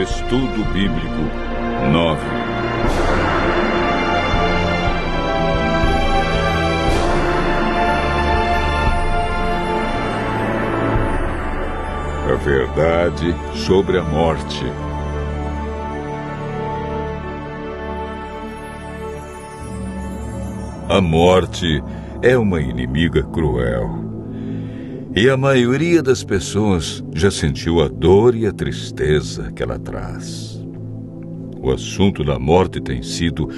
Estudo Bíblico 9. A verdade sobre a morte. A morte é uma inimiga cruel. E a maioria das pessoas já sentiu a dor e a tristeza que ela traz. O assunto da morte tem sido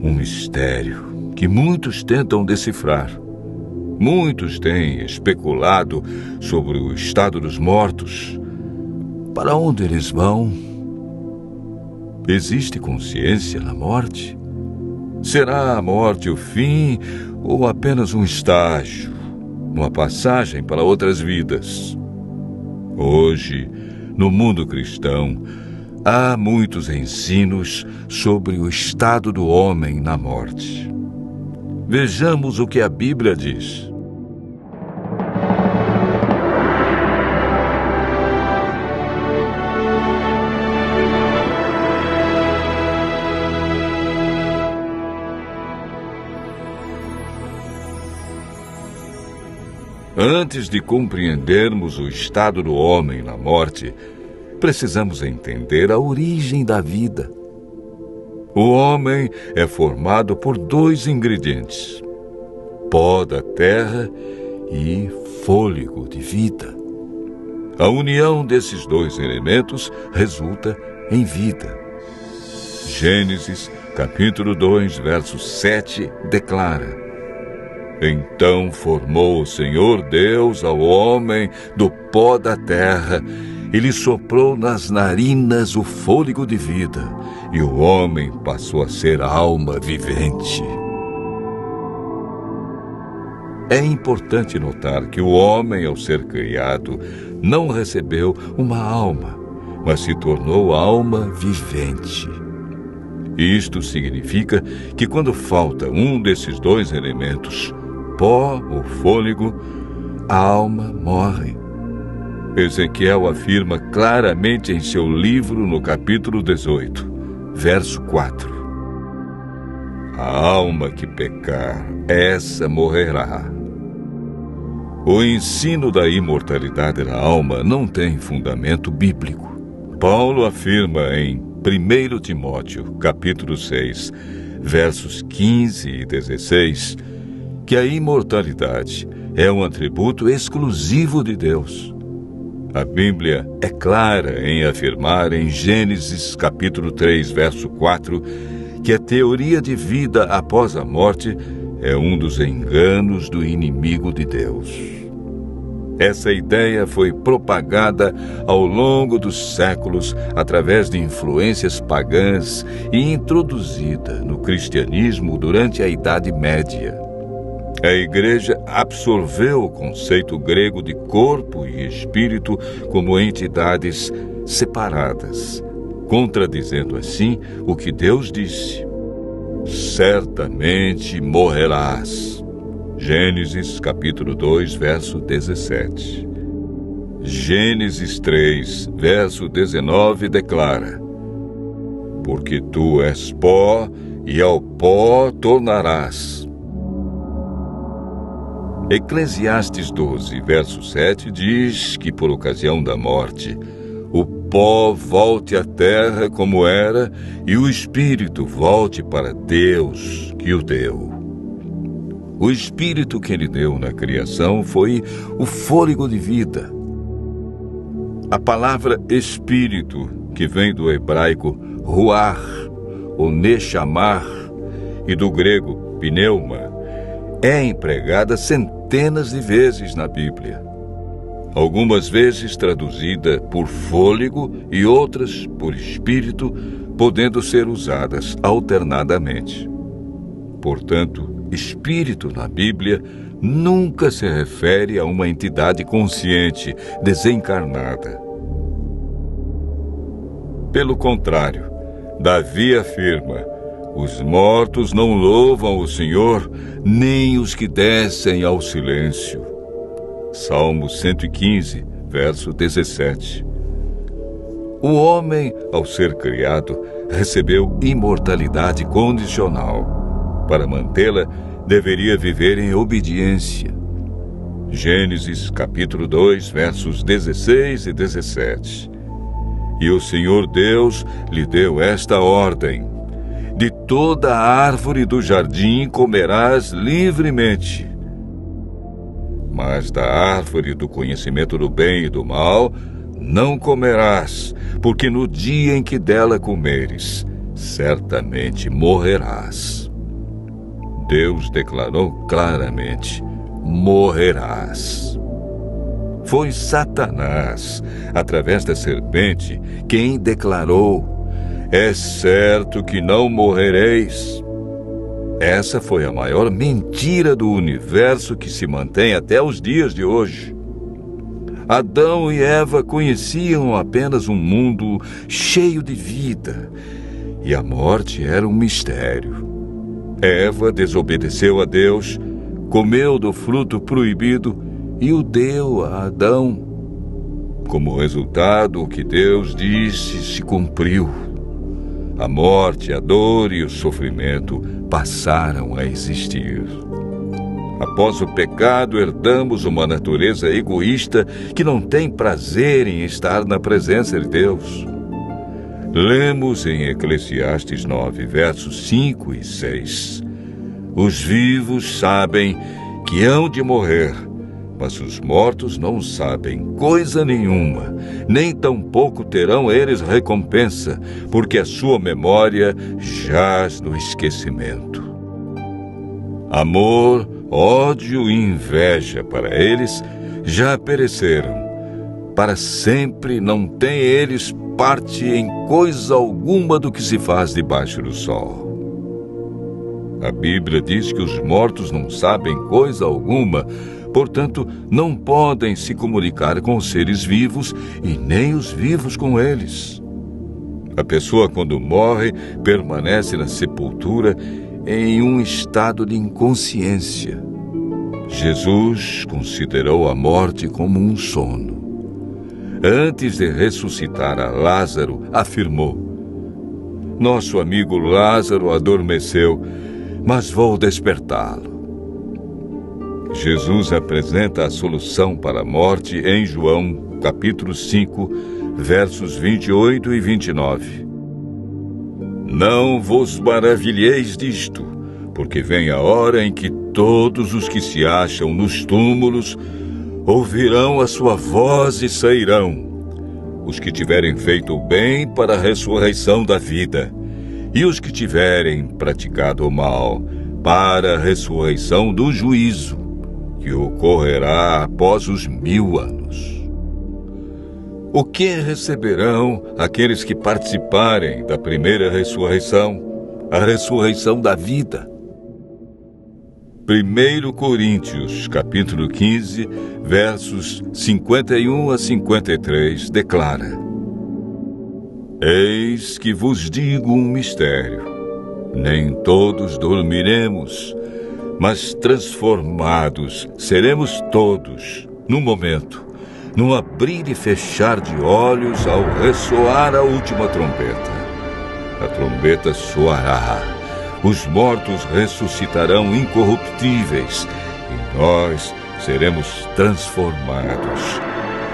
um mistério que muitos tentam decifrar. Muitos têm especulado sobre o estado dos mortos. Para onde eles vão? Existe consciência na morte? Será a morte o fim ou apenas um estágio, uma passagem para outras vidas? Hoje, no mundo cristão, há muitos ensinos sobre o estado do homem na morte. Vejamos o que a Bíblia diz. Antes de compreendermos o estado do homem na morte, precisamos entender a origem da vida. O homem é formado por dois ingredientes: pó da terra e fôlego de vida. A união desses dois elementos resulta em vida. Gênesis, capítulo 2, verso 7, declara: Então formou o Senhor Deus ao homem do pó da terra e lhe soprou nas narinas o fôlego de vida, e o homem passou a ser alma vivente. É importante notar que o homem, ao ser criado, não recebeu uma alma, mas se tornou alma vivente. Isto significa que quando falta um desses dois elementos, pó ou fôlego, a alma morre. Ezequiel afirma claramente em seu livro no capítulo 18, verso 4. A alma que pecar, essa morrerá. O ensino da imortalidade da alma não tem fundamento bíblico. Paulo afirma em 1 Timóteo, capítulo 6, versos 15 e 16, que a imortalidade é um atributo exclusivo de Deus. A Bíblia é clara em afirmar em Gênesis capítulo 3, verso 4, que a teoria de vida após a morte é um dos enganos do inimigo de Deus. Essa ideia foi propagada ao longo dos séculos através de influências pagãs e introduzida no cristianismo durante a Idade Média. A Igreja absorveu o conceito grego de corpo e espírito como entidades separadas, contradizendo assim o que Deus disse: certamente morrerás. Gênesis capítulo 2, verso 17. Gênesis 3, verso 19 declara: porque tu és pó e ao pó tornarás. Eclesiastes 12, verso 7 diz que por ocasião da morte, o pó volte à terra como era e o espírito volte para Deus que o deu. O espírito que ele deu na criação foi o fôlego de vida. A palavra espírito, que vem do hebraico ruach, ou nechamar, e do grego pneuma, é empregada centenas de vezes na Bíblia. Algumas vezes traduzida por fôlego e outras por espírito, podendo ser usadas alternadamente. Portanto, espírito na Bíblia nunca se refere a uma entidade consciente, desencarnada. Pelo contrário, Davi afirma: os mortos não louvam o Senhor, nem os que descem ao silêncio. Salmo 115, verso 17. O homem, ao ser criado, recebeu imortalidade condicional. Para mantê-la, deveria viver em obediência. Gênesis capítulo 2, versos 16 e 17. E o Senhor Deus lhe deu esta ordem: de toda a árvore do jardim comerás livremente, mas da árvore do conhecimento do bem e do mal não comerás, porque no dia em que dela comeres, certamente morrerás. Deus declarou claramente: morrerás. Foi Satanás, através da serpente, quem declarou: é certo que não morrereis. Essa foi a maior mentira do universo que se mantém até os dias de hoje. Adão e Eva conheciam apenas um mundo cheio de vida, e a morte era um mistério. Eva desobedeceu a Deus, comeu do fruto proibido e o deu a Adão. Como resultado, o que Deus disse se cumpriu. A morte, a dor e o sofrimento passaram a existir. Após o pecado, herdamos uma natureza egoísta que não tem prazer em estar na presença de Deus. Lemos em Eclesiastes 9, versos 5 e 6. Os vivos sabem que hão de morrer, mas os mortos não sabem coisa nenhuma, nem tampouco terão eles recompensa, porque a sua memória jaz no esquecimento. Amor, ódio e inveja para eles já pereceram. Para sempre não têm eles parte em coisa alguma do que se faz debaixo do sol. A Bíblia diz que os mortos não sabem coisa alguma, portanto, não podem se comunicar com os seres vivos e nem os vivos com eles. A pessoa, quando morre, permanece na sepultura em um estado de inconsciência. Jesus considerou a morte como um sono. Antes de ressuscitar a Lázaro, afirmou: nosso amigo Lázaro adormeceu, mas vou despertá-lo. Jesus apresenta a solução para a morte em João, capítulo 5, versos 28 e 29. Não vos maravilheis disto, porque vem a hora em que todos os que se acham nos túmulos ouvirão a sua voz e sairão. Os que tiverem feito o bem para a ressurreição da vida, e os que tiverem praticado o mal para a ressurreição do juízo, que ocorrerá após os 1000 anos. O que receberão aqueles que participarem da primeira ressurreição, a ressurreição da vida? 1 Coríntios, capítulo 15, versos 51 a 53, declara: eis que vos digo um mistério. Nem todos dormiremos, mas transformados seremos todos, num momento, num abrir e fechar de olhos, ao ressoar a última trombeta. A trombeta soará, os mortos ressuscitarão incorruptíveis, e nós seremos transformados.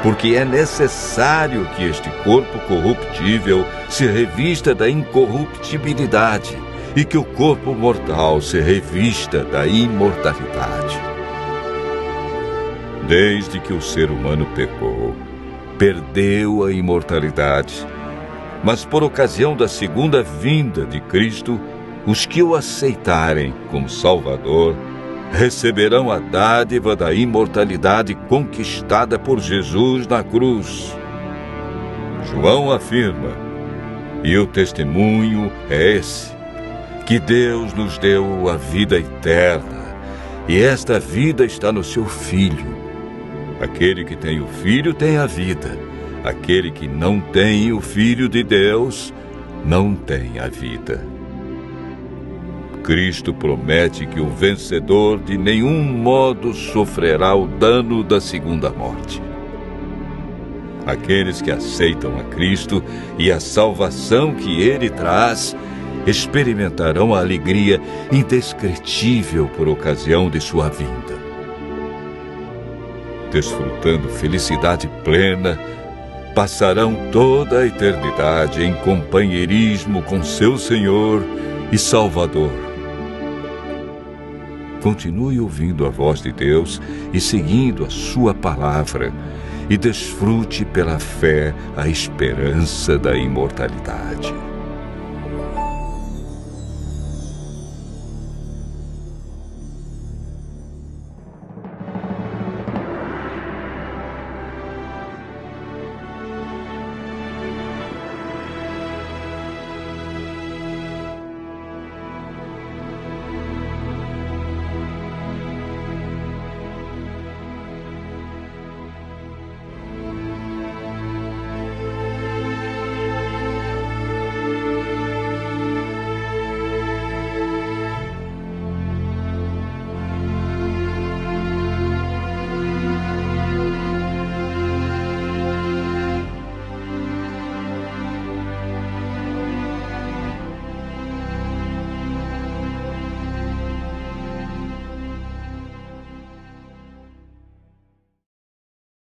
Porque é necessário que este corpo corruptível se revista da incorruptibilidade, e que o corpo mortal se revista da imortalidade. Desde que o ser humano pecou, perdeu a imortalidade. Mas por ocasião da segunda vinda de Cristo, os que o aceitarem como Salvador receberão a dádiva da imortalidade conquistada por Jesus na cruz. João afirma, e o testemunho é esse, que Deus nos deu a vida eterna, e esta vida está no seu Filho. Aquele que tem o Filho tem a vida. Aquele que não tem o Filho de Deus não tem a vida. Cristo promete que o vencedor de nenhum modo sofrerá o dano da segunda morte. Aqueles que aceitam a Cristo e a salvação que Ele traz experimentarão a alegria indescritível por ocasião de sua vinda. Desfrutando felicidade plena, passarão toda a eternidade em companheirismo com seu Senhor e Salvador. Continue ouvindo a voz de Deus e seguindo a sua palavra, e desfrute pela fé a esperança da imortalidade.